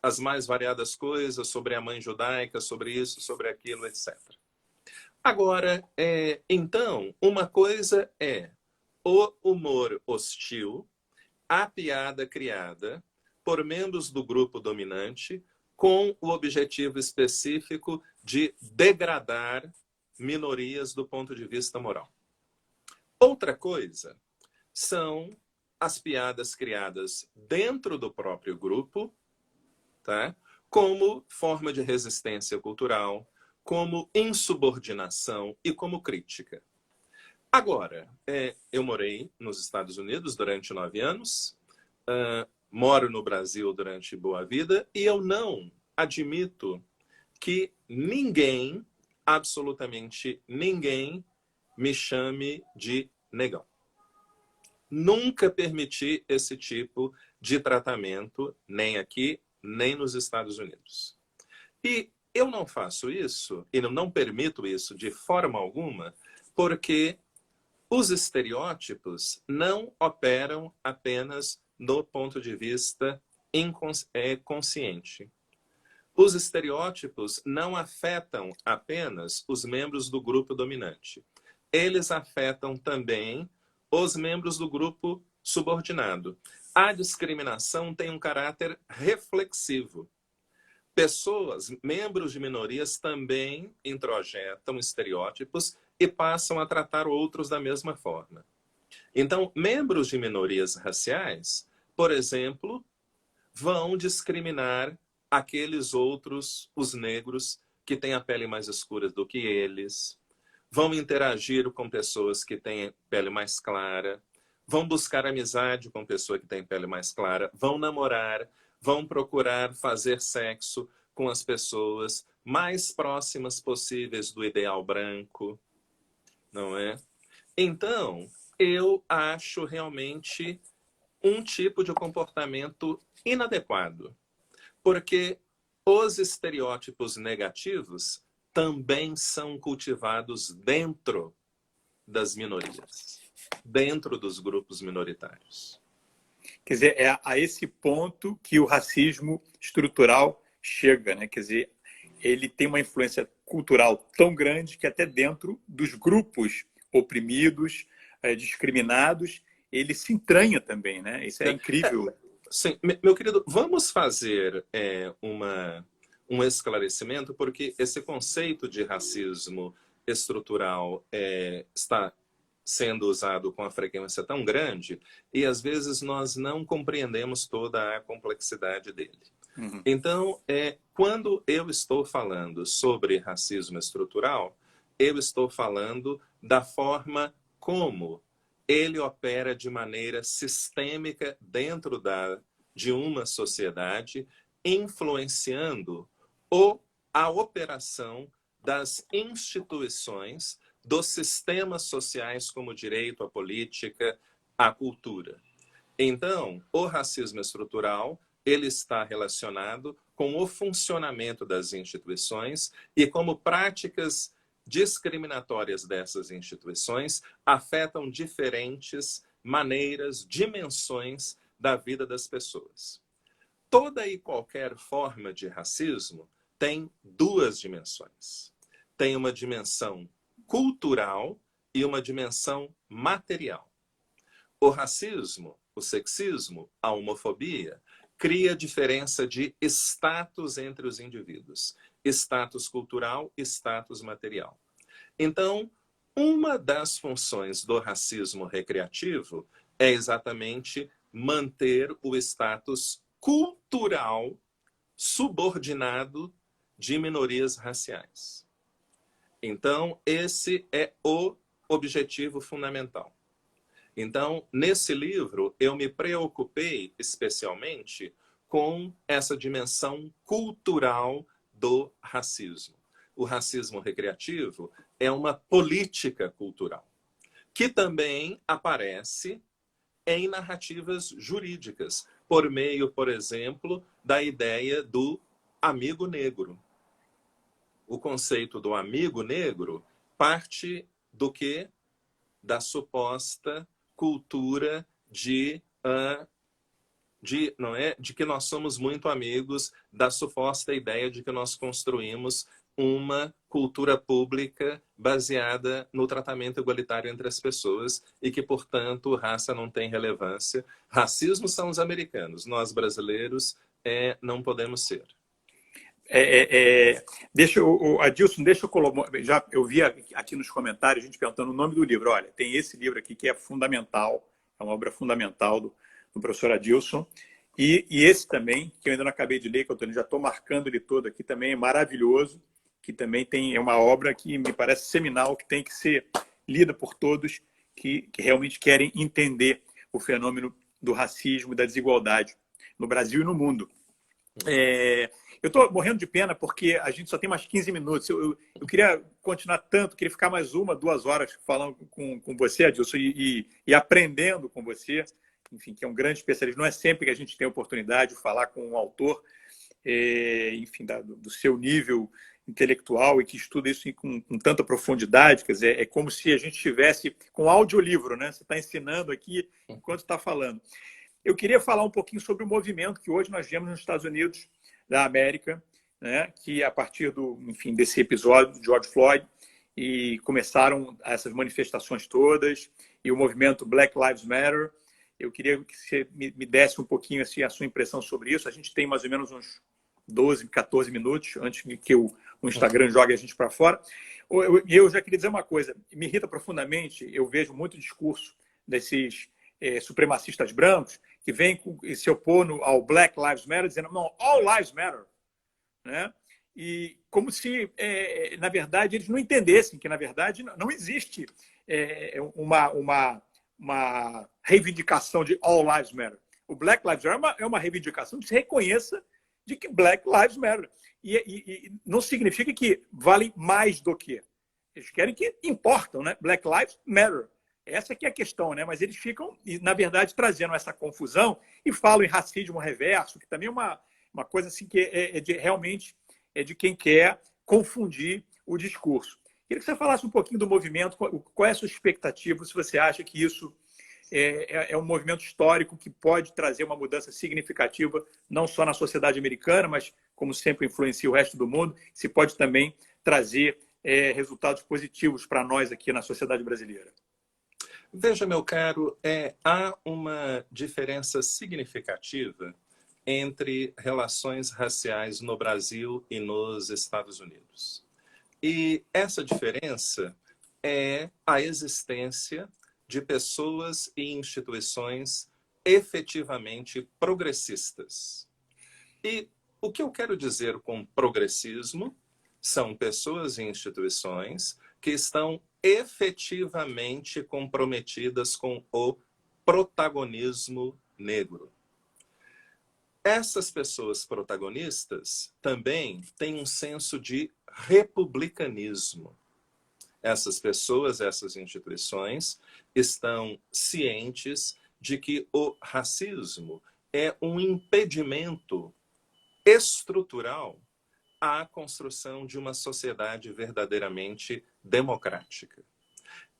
as mais variadas coisas, sobre a mãe judaica, sobre isso, sobre aquilo, etc. Agora, então, uma coisa é o humor hostil, a piada criada por membros do grupo dominante com o objetivo específico de degradar minorias do ponto de vista moral. Outra coisa são as piadas criadas dentro do próprio grupo, tá? Como forma de resistência cultural, como insubordinação e como crítica. Agora, eu morei nos Estados Unidos durante 9 anos, moro no Brasil durante boa vida, e eu não admito que ninguém, absolutamente ninguém, me chame de negão. Nunca permiti esse tipo de tratamento, nem aqui, nem nos Estados Unidos. E eu não faço isso, e não permito isso de forma alguma, porque os estereótipos não operam apenas do ponto de vista consciente. Os estereótipos não afetam apenas os membros do grupo dominante. Eles afetam também os membros do grupo subordinado. A discriminação tem um caráter reflexivo. Pessoas, membros de minorias, também introjetam estereótipos e passam a tratar outros da mesma forma. Então, membros de minorias raciais, por exemplo, vão discriminar aqueles outros, os negros, que têm a pele mais escura do que eles, vão interagir com pessoas que têm pele mais clara, vão buscar amizade com pessoa que tem pele mais clara, vão namorar, vão procurar fazer sexo com as pessoas mais próximas possíveis do ideal branco, não é? Então, eu acho realmente um tipo de comportamento inadequado, porque os estereótipos negativos também são cultivados dentro das minorias, dentro dos grupos minoritários. Quer dizer, é a esse ponto que o racismo estrutural chega, né? Quer dizer, ele tem uma influência cultural tão grande que até dentro dos grupos oprimidos, discriminados, ele se entranha também, né? Isso é incrível. Sim, meu querido, vamos fazer um esclarecimento, porque esse conceito de racismo estrutural está sendo usado com uma frequência tão grande e às vezes nós não compreendemos toda a complexidade dele. Uhum. Então, quando eu estou falando sobre racismo estrutural, eu estou falando da forma como ele opera de maneira sistêmica dentro de uma sociedade, influenciando a operação das instituições, dos sistemas sociais como o direito, a política, a cultura. Então, o racismo estrutural, ele está relacionado com o funcionamento das instituições e como práticas discriminatórias dessas instituições afetam diferentes maneiras, dimensões da vida das pessoas. Toda e qualquer forma de racismo tem duas dimensões. Tem uma dimensão cultural e uma dimensão material. O racismo, o sexismo, a homofobia cria diferença de status entre os indivíduos. Status cultural e status material. Então, uma das funções do racismo recreativo é exatamente manter o status cultural subordinado de minorias raciais. Então, esse é o objetivo fundamental. Então, nesse livro, eu me preocupei especialmente com essa dimensão cultural do racismo. O racismo recreativo é uma política cultural, que também aparece em narrativas jurídicas, por meio, por exemplo, da ideia do amigo negro. O conceito do amigo negro parte do quê? Da suposta cultura de que nós somos muito amigos, da suposta ideia de que nós construímos uma cultura pública baseada no tratamento igualitário entre as pessoas e que, portanto, raça não tem relevância. Racismo são os americanos, nós brasileiros não podemos ser. Adilson, deixa eu colocar. Eu vi aqui nos comentários gente perguntando o nome do livro. Olha, tem esse livro aqui que é fundamental, é uma obra fundamental do professor Adilson. E esse também, que eu ainda não acabei de ler, que eu já estou marcando ele todo aqui, também é maravilhoso, que também é uma obra que me parece seminal, que tem que ser lida por todos que realmente querem entender o fenômeno do racismo e da desigualdade no Brasil e no mundo. Eu estou morrendo de pena porque a gente só tem mais 15 minutos. Eu queria continuar tanto, queria ficar mais 2 horas falando com você, Adilson, e aprendendo com você, enfim, que é um grande especialista. Não é sempre que a gente tem a oportunidade de falar com um autor, enfim, do seu nível intelectual e que estuda isso com tanta profundidade. Quer dizer, é como se a gente estivesse com audiolivro, né? Você está ensinando aqui enquanto está falando. Eu queria falar um pouquinho sobre o movimento que hoje nós vemos nos Estados Unidos da América, né? Que a partir desse episódio de George Floyd, e começaram essas manifestações todas, e o movimento Black Lives Matter. Eu queria que você me desse um pouquinho assim, a sua impressão sobre isso. A gente tem mais ou menos uns 12, 14 minutos antes que o Instagram jogue a gente para fora. Eu já queria dizer uma coisa, me irrita profundamente, eu vejo muito discurso desses supremacistas brancos que vêm se opor ao Black Lives Matter, dizendo, não, all lives matter. Né? E como se, na verdade, eles não entendessem que, na verdade, não existe uma reivindicação de all lives matter. O Black Lives Matter é uma reivindicação que se reconheça de que Black Lives Matter. E não significa que valem mais do que. Eles querem que importam, né? Black Lives Matter. Essa que é a questão, né? Mas eles ficam, na verdade, trazendo essa confusão e falam em racismo reverso, que também é uma coisa assim que realmente é de quem quer confundir o discurso. Queria que você falasse um pouquinho do movimento, qual é a sua expectativa, se você acha que isso é um movimento histórico que pode trazer uma mudança significativa, não só na sociedade americana, mas, como sempre, influencia o resto do mundo, se pode também trazer resultados positivos para nós aqui na sociedade brasileira. Veja, meu caro, há uma diferença significativa entre relações raciais no Brasil e nos Estados Unidos. E essa diferença é a existência de pessoas e instituições efetivamente progressistas. E o que eu quero dizer com progressismo são pessoas e instituições que estão efetivamente comprometidas com o protagonismo negro. Essas pessoas protagonistas também têm um senso de republicanismo. Essas pessoas, essas instituições estão cientes de que o racismo é um impedimento estrutural à construção de uma sociedade verdadeiramente democrática.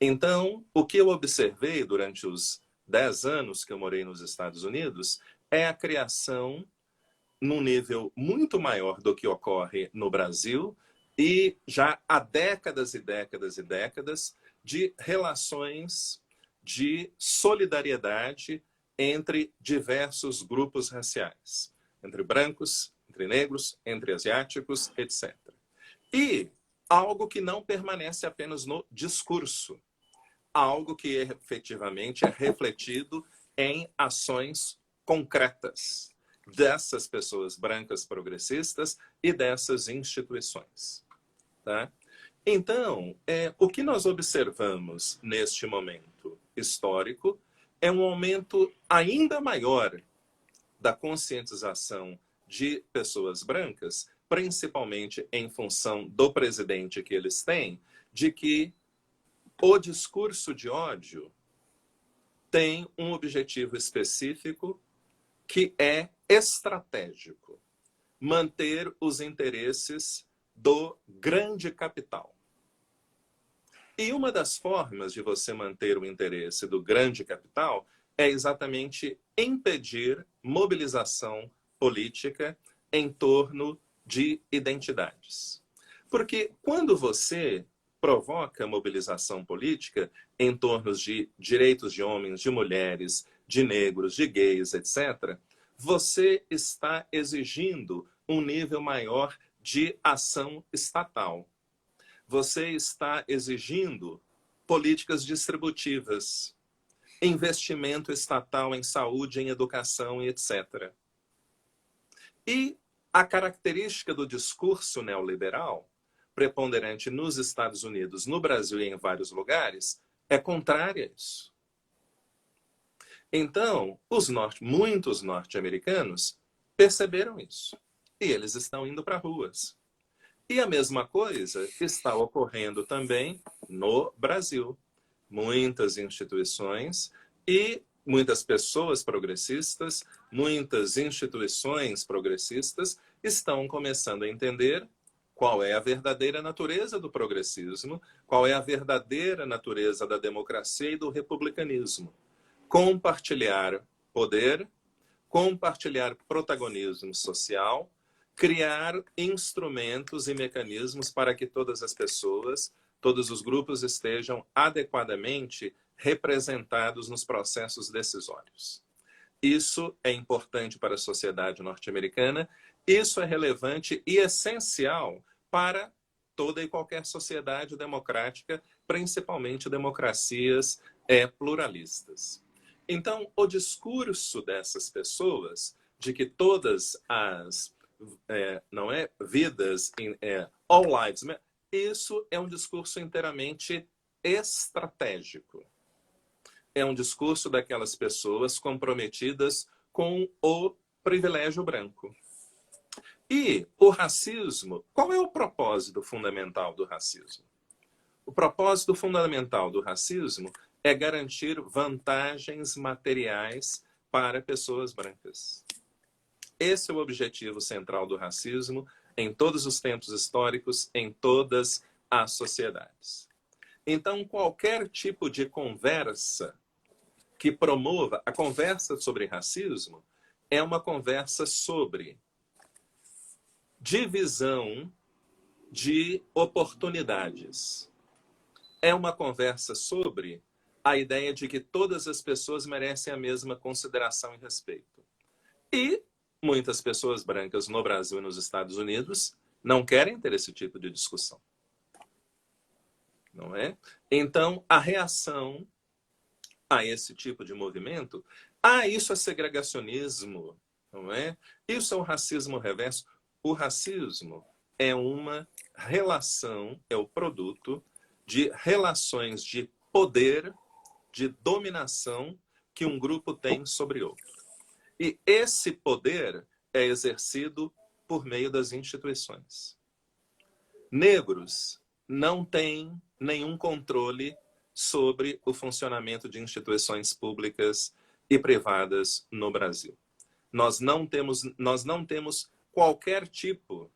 Então, o que eu observei durante os 10 anos que eu morei nos Estados Unidos é a criação, num nível muito maior do que ocorre no Brasil, e já há décadas e décadas e décadas, de relações de solidariedade entre diversos grupos raciais, entre brancos, entre negros, entre asiáticos, etc. E algo que não permanece apenas no discurso, algo que efetivamente é refletido em ações concretas dessas pessoas brancas progressistas e dessas instituições. Tá? Então, o que nós observamos neste momento histórico é um aumento ainda maior da conscientização de pessoas brancas, principalmente em função do presidente que eles têm, de que o discurso de ódio tem um objetivo específico que é estratégico: manter os interesses do grande capital. E uma das formas de você manter o interesse do grande capital é exatamente impedir mobilização política em torno de identidades. Porque quando você provoca mobilização política em torno de direitos de homens, de mulheres, de negros, de gays, etc., você está exigindo um nível maior de ação estatal. Você está exigindo políticas distributivas. investimento estatal em saúde, em educação e etc. E a característica do discurso neoliberal, preponderante nos Estados Unidos, no Brasil e em vários lugares, é contrária a isso. Então, muitos norte-americanos perceberam isso. E eles estão indo para ruas. E a mesma coisa está ocorrendo também no Brasil. Muitas instituições e muitas pessoas progressistas, muitas instituições progressistas estão começando a entender qual é a verdadeira natureza do progressismo, qual é a verdadeira natureza da democracia e do republicanismo. Compartilhar poder, compartilhar protagonismo social, criar instrumentos e mecanismos para que todas as pessoas, todos os grupos estejam adequadamente representados nos processos decisórios. Isso é importante para a sociedade norte-americana, isso é relevante e essencial para toda e qualquer sociedade democrática, principalmente democracias pluralistas. Então, o discurso dessas pessoas de que todas as vidas, all lives, isso é um discurso inteiramente estratégico. É um discurso daquelas pessoas comprometidas com o privilégio branco. E o racismo, qual é o propósito fundamental do racismo? O propósito fundamental do racismo é garantir vantagens materiais para pessoas brancas. Esse é o objetivo central do racismo em todos os tempos históricos, em todas as sociedades. Então, qualquer tipo de conversa que promova a conversa sobre racismo é uma conversa sobre divisão de oportunidades. É uma conversa sobre a ideia de que todas as pessoas merecem a mesma consideração e respeito. E muitas pessoas brancas no Brasil e nos Estados Unidos não querem ter esse tipo de discussão. Não é? Então, a reação a esse tipo de movimento, isso é segregacionismo, não é? Isso é o racismo reverso. O racismo é uma relação, é o produto de relações de poder, de dominação que um grupo tem sobre outro. E esse poder é exercido por meio das instituições. Negros não têm nenhum controle sobre o funcionamento de instituições públicas e privadas no Brasil. Nós não temos qualquer tipo,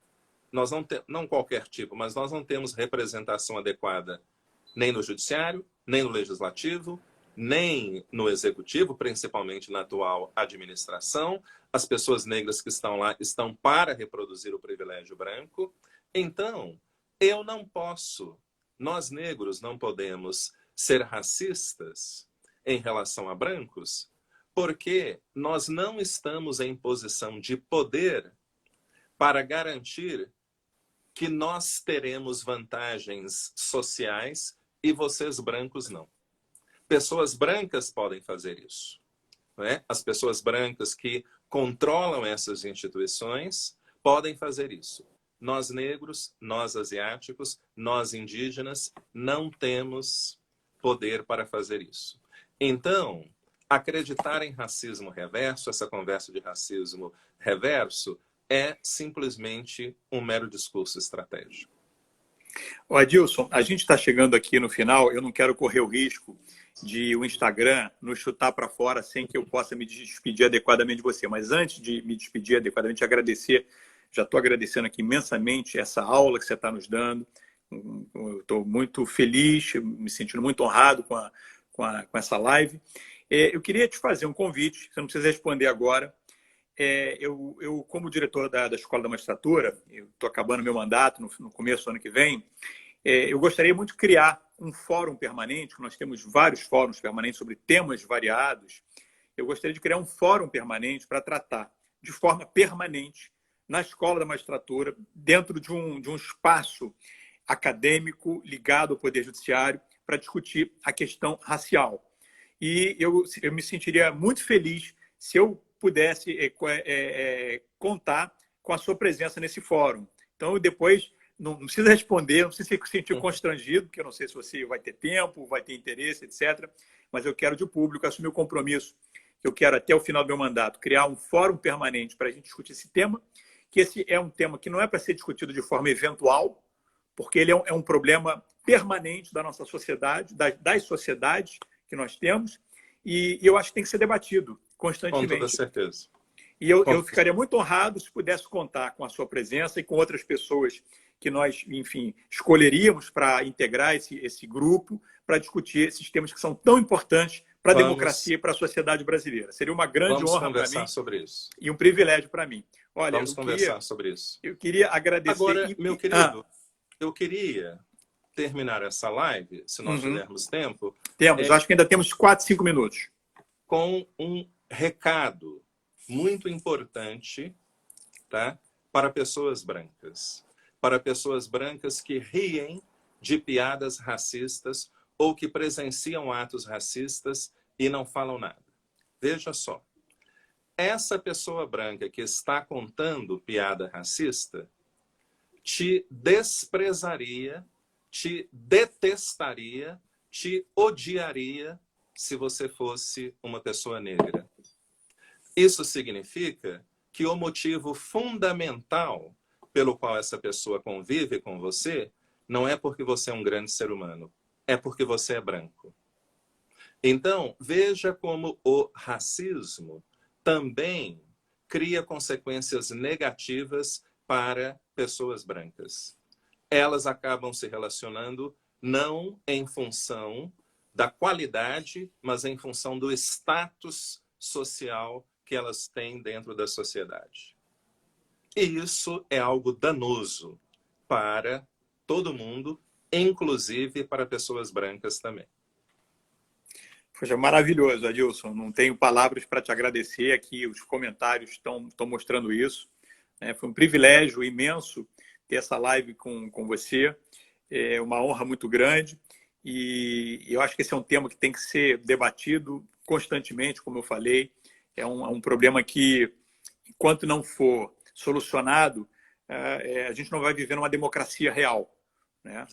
não qualquer tipo, mas nós não temos representação adequada nem no judiciário, nem no legislativo, nem no executivo, principalmente na atual administração. As pessoas negras que estão lá estão para reproduzir o privilégio branco. Então, nós negros não podemos ser racistas em relação a brancos, porque nós não estamos em posição de poder para garantir que nós teremos vantagens sociais e vocês brancos não. Pessoas brancas podem fazer isso. Não é? As pessoas brancas que controlam essas instituições podem fazer isso. Nós negros, nós asiáticos, nós indígenas não temos poder para fazer isso. Então, acreditar em racismo reverso, essa conversa de racismo reverso, é simplesmente um mero discurso estratégico. Adilson, a gente está chegando aqui no final, eu não quero correr o risco de o Instagram nos chutar para fora sem que eu possa me despedir adequadamente de você. Mas antes de me despedir adequadamente, agradecer, já estou agradecendo aqui imensamente essa aula que você está nos dando. Estou muito feliz, me sentindo muito honrado com essa live. Eu queria te fazer um convite, você não precisa responder agora. Eu como diretor da Escola da Magistratura, eu estou acabando meu mandato no começo do ano que vem, eu gostaria muito de criar um fórum permanente, que nós temos vários fóruns permanentes sobre temas variados. Eu gostaria de criar um fórum permanente para tratar de forma permanente na Escola da Magistratura, dentro de um espaço acadêmico ligado ao Poder Judiciário, para discutir a questão racial. e eu me sentiria muito feliz se eu pudesse contar com a sua presença nesse fórum. Então, depois, não precisa responder, não precisa se sentir constrangido, porque eu não sei se você vai ter tempo, vai ter interesse, etc. Mas eu quero de público assumir o compromisso que eu quero, até o final do meu mandato, criar um fórum permanente para a gente discutir esse tema, que esse é um tema que não é para ser discutido de forma eventual, porque ele é um problema permanente da nossa sociedade, das sociedades que nós temos, e eu acho que tem que ser debatido constantemente. Com toda certeza. E eu ficaria muito honrado se pudesse contar com a sua presença e com outras pessoas que nós, enfim, escolheríamos para integrar esse grupo, para discutir esses temas que são tão importantes para a democracia e para a sociedade brasileira. Seria uma grande honra para mim sobre isso. E um privilégio para mim. Olha, vamos conversar sobre isso. Eu queria agradecer... Agora, meu querido, eu queria terminar essa live, se nós tivermos tempo... Temos, acho que ainda temos 4, 5 minutos. Com um recado muito importante, tá? Para pessoas brancas. Para pessoas brancas que riem de piadas racistas ou que presenciam atos racistas e não falam nada. Veja só. Essa pessoa branca que está contando piada racista te desprezaria, te detestaria, te odiaria se você fosse uma pessoa negra. Isso significa que o motivo fundamental pelo qual essa pessoa convive com você não é porque você é um grande ser humano, é porque você é branco. Então, veja como o racismo também cria consequências negativas para pessoas brancas. Elas acabam se relacionando não em função da qualidade, mas em função do status social que elas têm dentro da sociedade. E isso é algo danoso para todo mundo, inclusive para pessoas brancas também. Poxa, maravilhoso, Adilson. Não tenho palavras para te agradecer aqui. Os comentários estão mostrando isso. Foi um privilégio imenso ter essa live com você. É uma honra muito grande. E eu acho que esse é um tema que tem que ser debatido constantemente, como eu falei. É um problema que, enquanto não for solucionado, a gente não vai viver numa democracia real. Né?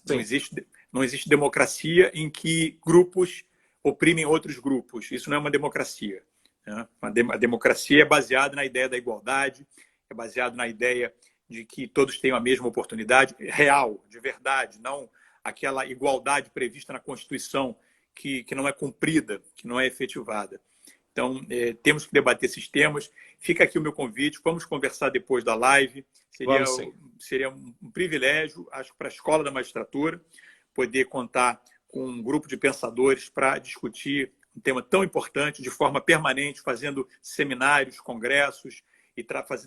Não existe democracia em que grupos oprimem outros grupos. Isso não é uma democracia. Né? A democracia é baseada na ideia da igualdade, é baseada na ideia de que todos tenham a mesma oportunidade real, de verdade, não aquela igualdade prevista na Constituição que não é cumprida, que não é efetivada. Então, temos que debater esses temas. Fica aqui o meu convite. Vamos conversar depois da live. Seria um privilégio, acho, para a Escola da Magistratura, poder contar com um grupo de pensadores para discutir um tema tão importante de forma permanente, fazendo seminários, congressos e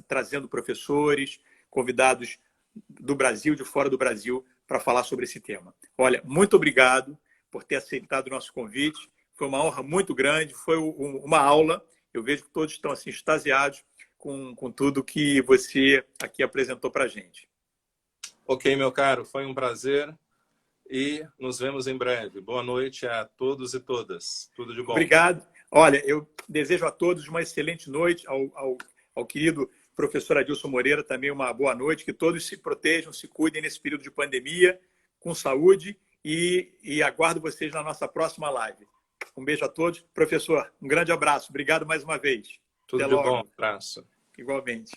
trazendo professores, convidados do Brasil, de fora do Brasil, para falar sobre esse tema. Olha, muito obrigado por ter aceitado o nosso convite. Foi uma honra muito grande, foi uma aula. Eu vejo que todos estão assim, extasiados com tudo que você aqui apresentou para a gente. Ok, meu caro, foi um prazer e nos vemos em breve. Boa noite a todos e todas. Tudo de bom. Obrigado. Olha, eu desejo a todos uma excelente noite, ao querido professor Adilson Moreira também uma boa noite, que todos se protejam, se cuidem nesse período de pandemia, com saúde, e aguardo vocês na nossa próxima live. Um beijo a todos. Professor, um grande abraço. Obrigado mais uma vez. Tudo de bom. Um abraço. Igualmente.